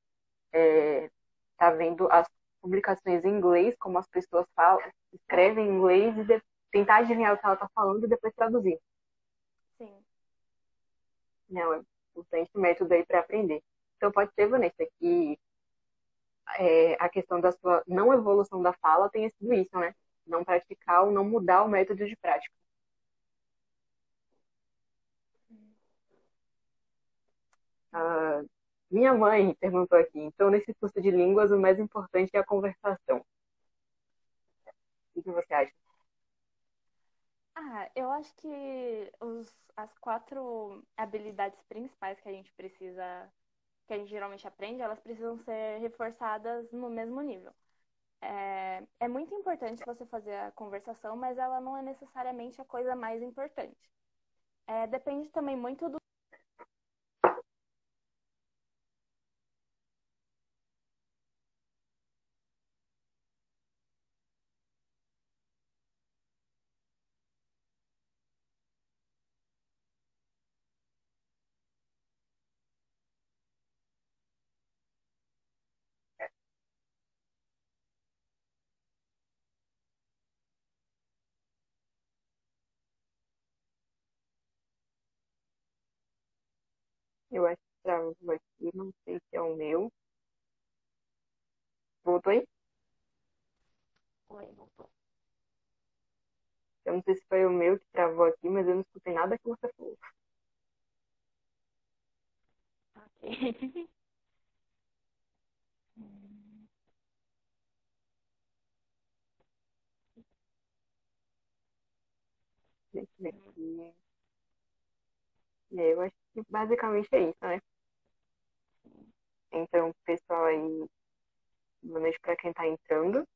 Tá vendo as publicações em inglês, como as pessoas falam, escrevem em inglês e tentar adivinhar o que ela está falando e depois traduzir. sim. Não, é importante método aí para aprender. Então pode ser, Vanessa, que a questão da sua não evolução da fala tenha sido isso, né? Não praticar ou não mudar o método de prática. Ah, minha mãe perguntou aqui, então nesse curso de línguas o mais importante é a conversação. O que você acha? Eu acho que as 4 habilidades principais que a gente precisa, que a gente geralmente aprende, elas precisam ser reforçadas no mesmo nível. É muito importante você fazer a conversação, mas ela não é necessariamente a coisa mais importante. Depende também muito do. Eu acho que travou aqui, não sei se é o meu. Voltou aí? Oi, voltou. Eu não sei se foi o meu que travou aqui, mas eu não escutei nada que você falou. Ok. Deixa eu ver aqui. E aí, eu acho que basicamente é isso, né? Então, pessoal aí, boa noite para quem está entrando.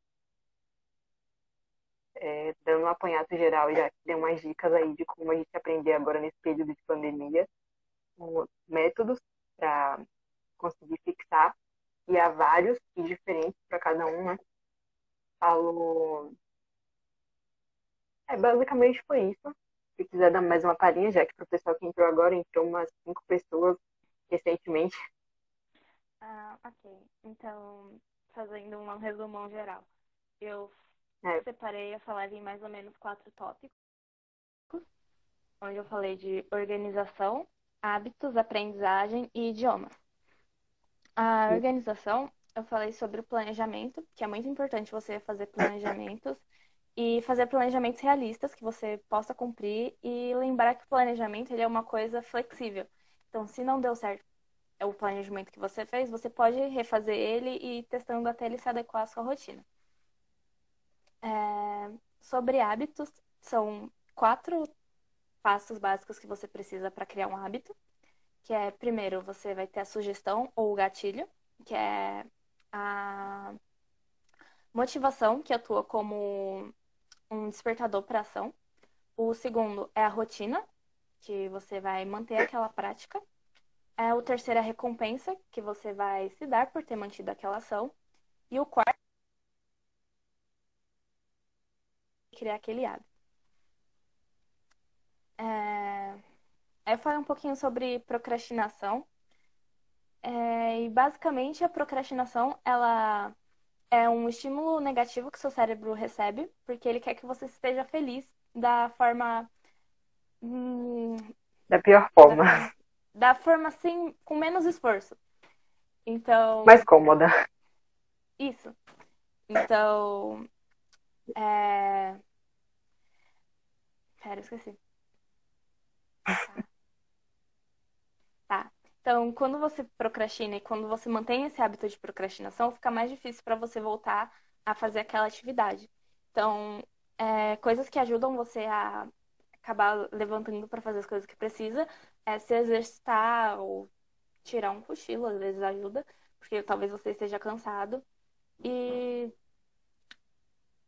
Dando um apanhado geral, e já dei umas dicas aí de como a gente aprender agora nesse período de pandemia, com métodos para conseguir fixar, e há vários e diferentes para cada um, né? Falo. Basicamente foi isso. Se quiser dar mais uma palhinha, já que para o pessoal que entrou agora, entrou umas 5 pessoas recentemente. Ok. Então, fazendo um resumão geral. Eu É, separei a falar em mais ou menos 4 tópicos, onde eu falei de organização, hábitos, aprendizagem e idioma. A organização, eu falei sobre o planejamento, que é muito importante você fazer planejamentos e fazer planejamentos realistas que você possa cumprir e lembrar que o planejamento ele é uma coisa flexível. Então, se não deu certo o planejamento que você fez, você pode refazer ele e ir testando até ele se adequar à sua rotina. Sobre hábitos, são 4 passos básicos que você precisa para criar um hábito, que é, primeiro, você vai ter a sugestão ou o gatilho, que é a motivação, que atua como um despertador para ação. O segundo é a rotina, que você vai manter aquela prática. O terceiro é a recompensa, que você vai se dar por ter mantido aquela ação. E o quarto é criar aquele hábito. Aí eu falei um pouquinho sobre procrastinação. E basicamente a procrastinação, ela é um estímulo negativo que seu cérebro recebe, porque ele quer que você esteja feliz da forma, hum, da pior da forma, forma, da forma assim, com menos esforço. mais Então, cômoda. isso. Então, é... Pera, eu esqueci. Tá. Tá. Então, quando você procrastina e quando você mantém esse hábito de procrastinação, fica mais difícil para você voltar a fazer aquela atividade. Então, coisas que ajudam você a acabar levantando para fazer as coisas que precisa é se exercitar ou tirar um cochilo, às vezes ajuda, porque talvez você esteja cansado. E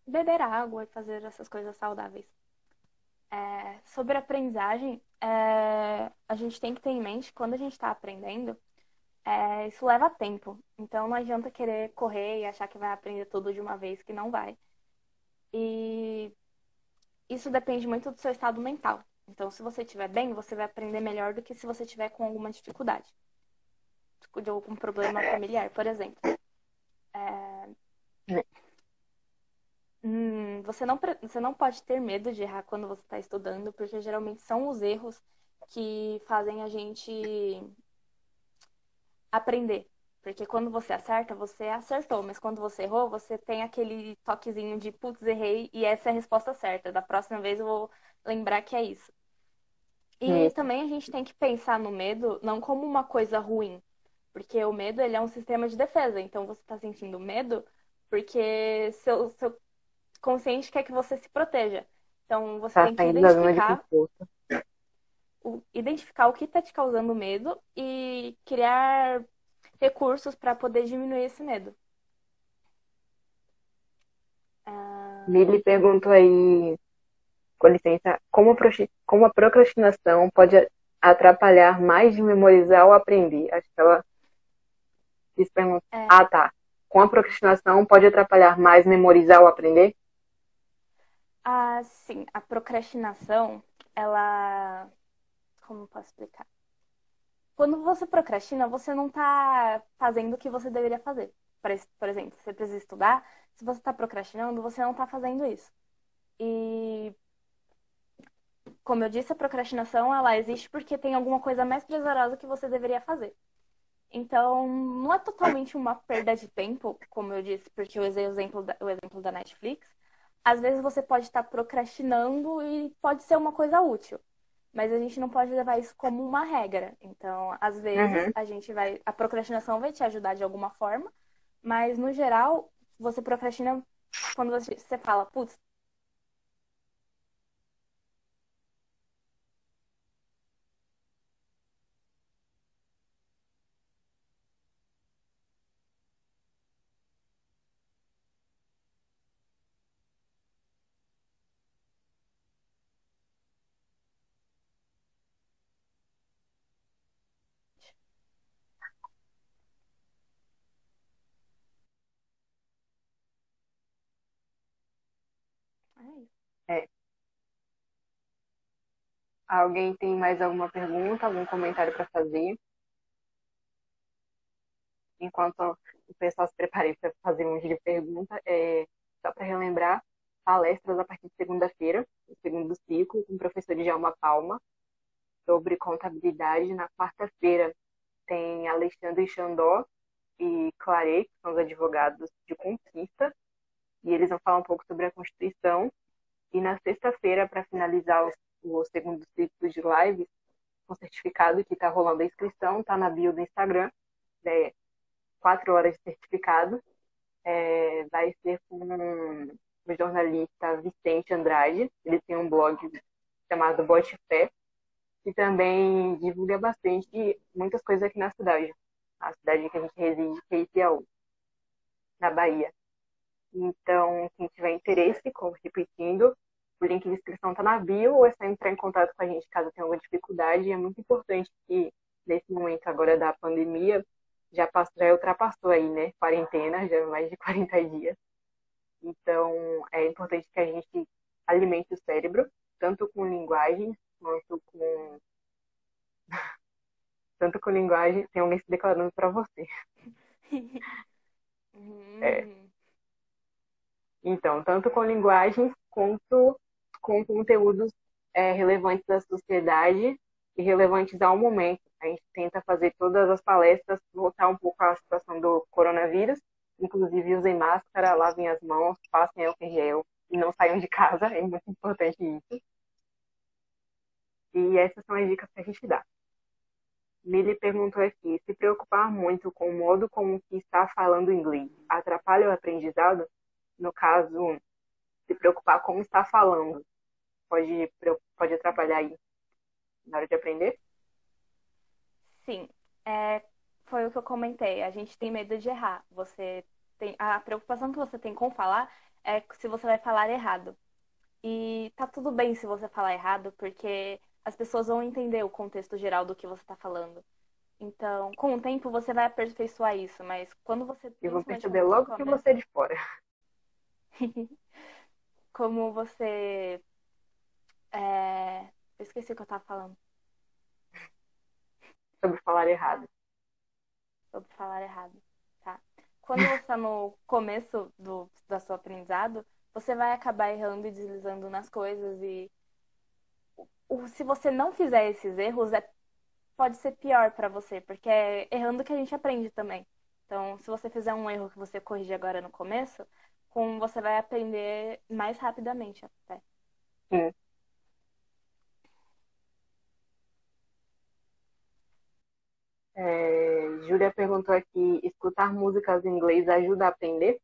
beber água e fazer essas coisas saudáveis. Sobre aprendizagem, a gente tem que ter em mente, quando a gente está aprendendo, isso leva tempo. Então não adianta querer correr e achar que vai aprender tudo de uma vez, que não vai. E isso depende muito do seu estado mental. Então, se você estiver bem, você vai aprender melhor do que se você tiver com alguma dificuldade. De algum problema familiar, por exemplo. Você não pode ter medo de errar quando você está estudando, porque geralmente são os erros que fazem a gente aprender. Porque quando você acerta, você acertou, mas quando você errou, você tem aquele toquezinho de putz, errei e essa é a resposta certa. Da próxima vez eu vou lembrar que é isso. E Isso. também a gente tem que pensar no medo não como uma coisa ruim, porque o medo ele é um sistema de defesa. Então você está sentindo medo porque seu consciente quer que você se proteja. Então você Tá tem que saindo da zona de conforto. identificar o que está te causando medo e criar recursos para poder diminuir esse medo. Ah, Lili perguntou aí, com licença, como a procrastinação pode atrapalhar mais de memorizar ou aprender? Acho que ela quis perguntar. é, Ah, tá. Com a procrastinação pode atrapalhar mais memorizar ou aprender? sim, a procrastinação, ela. Como eu posso explicar? Quando você procrastina, você não está fazendo o que você deveria fazer. Por exemplo, você precisa estudar, se você está procrastinando, você não está fazendo isso. E como eu disse, a procrastinação, ela existe porque tem alguma coisa mais prazerosa que você deveria fazer. Então, não é totalmente uma perda de tempo, como eu disse, porque eu usei o exemplo da Netflix. Às vezes você pode estar procrastinando e pode ser uma coisa útil, mas a gente não pode levar isso como uma regra. Então, às vezes, Uhum. a procrastinação vai te ajudar de alguma forma, mas no geral, você procrastina quando você fala, putz, é isso. É. Alguém tem mais alguma pergunta, algum comentário para fazer? Enquanto o pessoal se prepara para fazer um vídeo de pergunta, só para relembrar, palestras a partir de segunda-feira, no segundo ciclo, com o professor Djalma Palma, sobre contabilidade. Na quarta-feira tem Alexandre Xandó e Claret, que são os advogados de Conquista, e eles vão falar um pouco sobre a Constituição. E na sexta-feira, para finalizar o segundo ciclo de lives, com certificado que está rolando a inscrição, está na bio do Instagram, 4 horas de certificado. Vai ser com o jornalista Vicente Andrade. Ele tem um blog chamado Bote Fé, que também divulga bastante muitas coisas aqui na cidade. A cidade que a gente reside, que é Ipiaú, na Bahia. Então, quem tiver interesse, como repetindo, o link de inscrição está na bio, ou é só entrar em contato com a gente caso tenha alguma dificuldade. É muito importante que, nesse momento agora da pandemia, já ultrapassou aí, né? Quarentena, já mais de 40 dias. Então, é importante que a gente alimente o cérebro, tanto com linguagem, quanto com... Tanto com linguagem, tem alguém se declarando para você. É. Hum, Então, tanto com linguagens quanto com conteúdos relevantes à sociedade e relevantes ao momento. A gente tenta fazer todas as palestras, voltar um pouco à situação do coronavírus, inclusive usem máscara, lavem as mãos, passem álcool em gel e não saiam de casa, é muito importante isso. E essas são as dicas que a gente dá. Milly perguntou aqui, se preocupar muito com o modo como que está falando inglês atrapalha o aprendizado? No caso, se preocupar como está falando, pode atrapalhar aí na hora de aprender? sim, foi o que eu comentei. A gente tem medo de errar. A preocupação que você tem com falar é se você vai falar errado. E tá tudo bem se você falar errado, porque as pessoas vão entender o contexto geral do que você está falando. Então, com o tempo você vai aperfeiçoar isso, mas E vão principalmente perceber quando você logo que você é começa, de fora. como você, eu esqueci o que eu tava falando. Sobre falar Ah, errado. sobre falar errado, tá? Quando você está no começo do seu aprendizado, você vai acabar errando e deslizando nas coisas e se você não fizer esses erros, pode ser pior para você, porque é errando que a gente aprende também. Então, se você fizer um erro que você corrige agora no começo, você vai aprender mais rapidamente até. Sim. Júlia perguntou aqui, escutar músicas em inglês ajuda a aprender?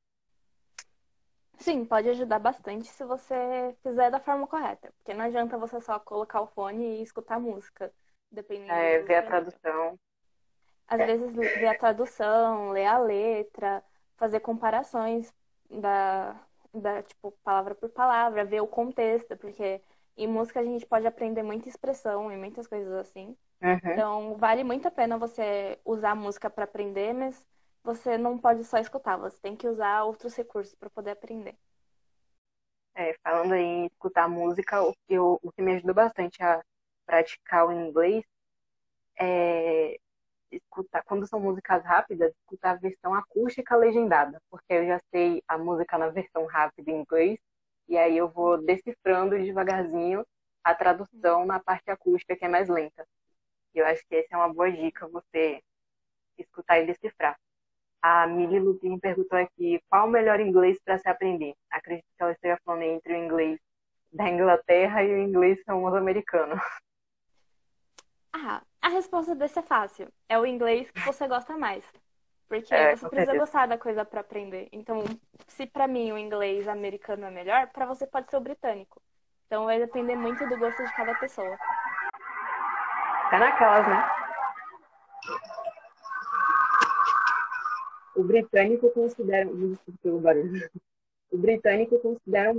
Sim, pode ajudar bastante se você fizer da forma correta, porque não adianta você só colocar o fone e escutar música, dependendo do Ver a seu nível. tradução. Às vezes ver a tradução, ler a letra, fazer comparações da, tipo, palavra por palavra, ver o contexto, porque em música a gente pode aprender muita expressão e muitas coisas assim. Uhum. Então, vale muito a pena você usar a música para aprender, mas você não pode só escutar, você tem que usar outros recursos para poder aprender. Falando em escutar música, o que me ajuda bastante a praticar o inglês é escutar, quando são músicas rápidas, escutar a versão acústica legendada, porque eu já sei a música na versão rápida em inglês, e aí eu vou decifrando devagarzinho a tradução na parte acústica, que é mais lenta. E eu acho que essa é uma boa dica, você escutar e decifrar. A Mili Lupin perguntou aqui qual o melhor inglês para se aprender. Acredito que ela esteja falando entre o inglês da Inglaterra e o inglês famoso americano. Ah, a resposta desse é fácil. É o inglês que você gosta mais. Porque É, você com precisa certeza. gostar da coisa pra aprender. Então, se pra mim o inglês americano é melhor, pra você pode ser o britânico. Então, vai depender muito do gosto de cada pessoa. Tá naquelas, né? O britânico considera. Desculpa pelo barulho. O britânico considera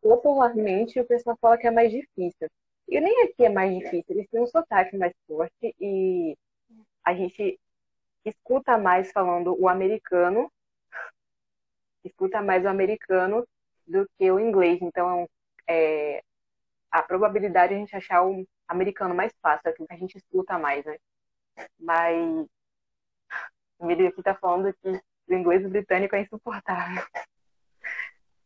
popularmente o pessoal fala que é mais difícil. E nem aqui é mais difícil, eles têm um sotaque mais forte e a gente escuta mais falando o americano, escuta mais o americano do que o inglês. Então, é, a probabilidade de a gente achar o americano mais fácil, é aquilo que a gente escuta mais, né? Mas o Emílio aqui tá falando que o inglês britânico é insuportável.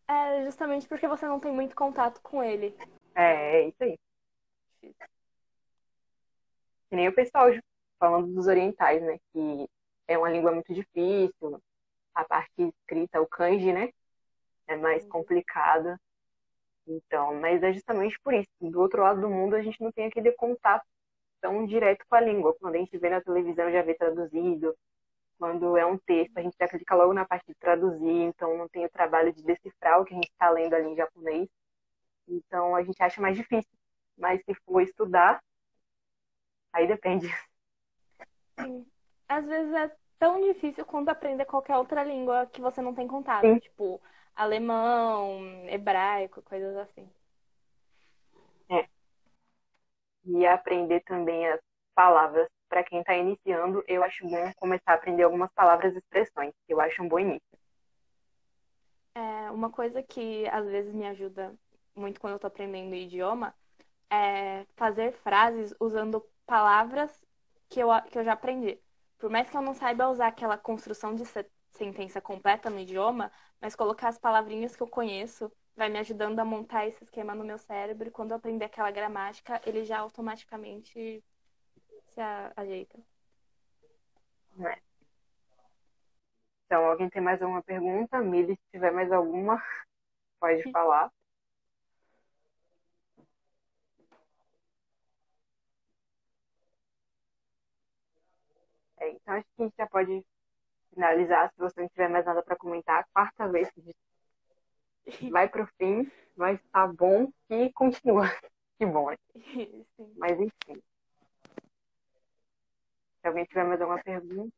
É justamente porque você não tem muito contato com ele. É isso aí. Que nem o pessoal falando dos orientais, né? Que é uma língua muito difícil, a parte escrita, o kanji, né? É mais complicada. Então, mas é justamente por isso. Do outro lado do mundo, a gente não tem aquele contato tão direto com a língua. Quando a gente vê na televisão, já vê traduzido. Quando é um texto, a gente já clica logo na parte de traduzir. Então, não tem o trabalho de decifrar o que a gente está lendo ali em japonês. Então, a gente acha mais difícil. Mas se for estudar, aí depende. Sim. Às vezes é tão difícil quanto aprender qualquer outra língua que você não tem contato. Sim, Tipo, alemão, hebraico, coisas assim. é. E aprender também as palavras. Para quem está iniciando, eu acho bom começar a aprender algumas palavras e expressões, que eu acho um bom início. É, uma coisa que às vezes me ajuda muito quando eu tô aprendendo idioma é fazer frases usando palavras que eu já aprendi. Por mais que eu não saiba usar aquela construção de sentença completa no idioma, mas colocar as palavrinhas que eu conheço vai me ajudando a montar esse esquema no meu cérebro. E quando eu aprender aquela gramática, ele já automaticamente se ajeita. Né? Então, alguém tem mais alguma pergunta? Mili, se tiver mais alguma, pode falar. É, então, acho que a gente já pode finalizar. Se você não tiver mais nada para comentar, a quarta vez que a gente vai para o fim, mas tá bom e continua. Que bom, né? Sim. Mas enfim, se alguém tiver mais alguma pergunta,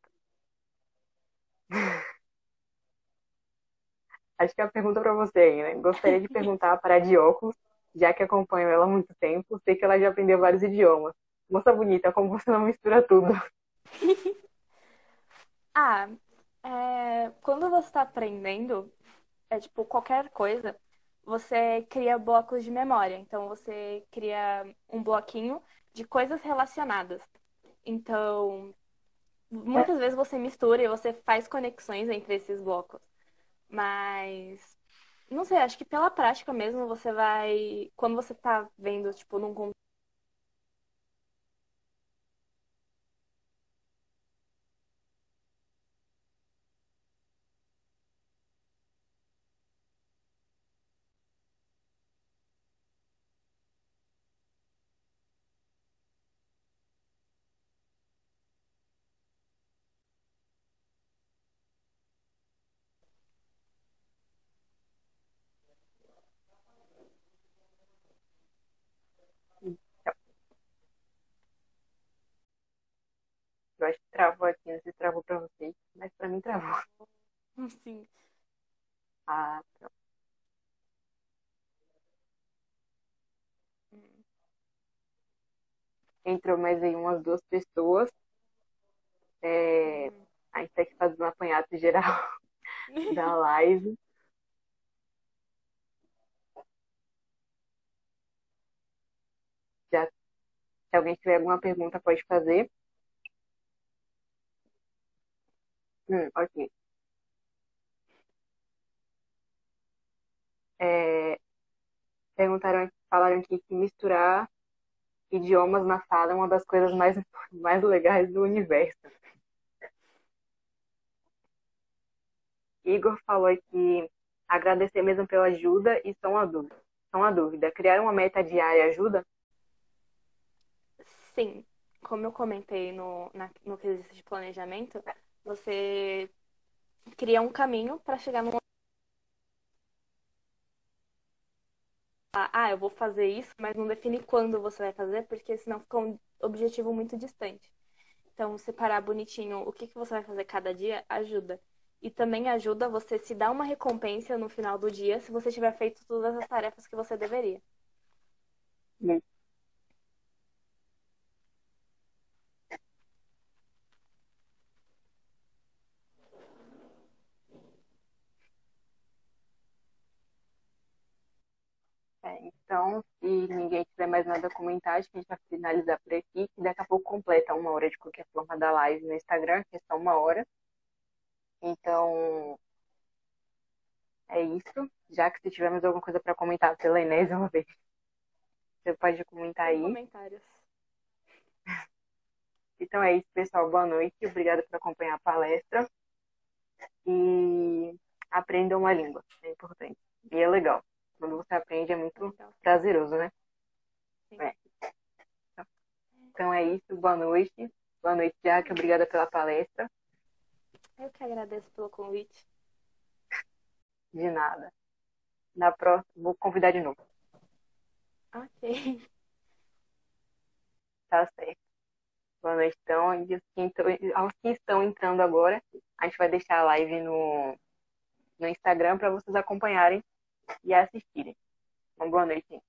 acho que é a pergunta para você aí, né? Gostaria de perguntar para a Dióculos, já que acompanho ela há muito tempo, sei que ela já aprendeu vários idiomas. Moça bonita, como você não mistura tudo? Ah, quando você está aprendendo, é tipo qualquer coisa, você cria blocos de memória. Então você cria um bloquinho de coisas relacionadas. Então, muitas vezes você mistura e você faz conexões entre esses blocos. Mas não sei, acho que pela prática mesmo você vai, quando você tá vendo tipo num Eu acho que travou aqui, não sei se travou para vocês, mas para mim travou. assim, Ah, entrou mais aí umas duas pessoas. É, a gente tem que fazer um apanhado geral da live. Já, se alguém tiver alguma pergunta, pode fazer. Ok. É, perguntaram falaram que misturar idiomas na sala é uma das coisas mais legais do universo. Igor falou que agradecer mesmo pela ajuda e só uma dúvida. Só uma dúvida. Criar uma meta diária ajuda? Sim, como eu comentei no quesito de planejamento, você cria um caminho para chegar num. Ah, eu vou fazer isso, mas não define quando você vai fazer, porque senão fica um objetivo muito distante. Então, separar bonitinho o que que você vai fazer cada dia ajuda. E também ajuda você se dar uma recompensa no final do dia se você tiver feito todas as tarefas que você deveria. Hum. Então, se ninguém tiver mais nada a comentar, acho que a gente vai finalizar por aqui, que daqui a pouco completa 1 hora de qualquer forma da live no Instagram, que é só 1 hora. Então, é isso. Já que se tivermos alguma coisa para comentar pela enésima vez, você pode comentar Sem aí. comentários. Então é isso, pessoal. Boa noite. Obrigada por acompanhar a palestra. E aprendam uma língua. É importante. E é legal. Quando você aprende é muito Legal. prazeroso, né? Sim. É. Então é isso. Boa noite. Boa noite, Jaque. Obrigada pela palestra. Eu que agradeço pelo convite. De nada. Na próxima, vou convidar de novo. Ok. Tá certo. Boa noite, então. E aos que estão entrando agora, a gente vai deixar a live no Instagram para vocês acompanharem e assistirem. Uma boa noite, gente.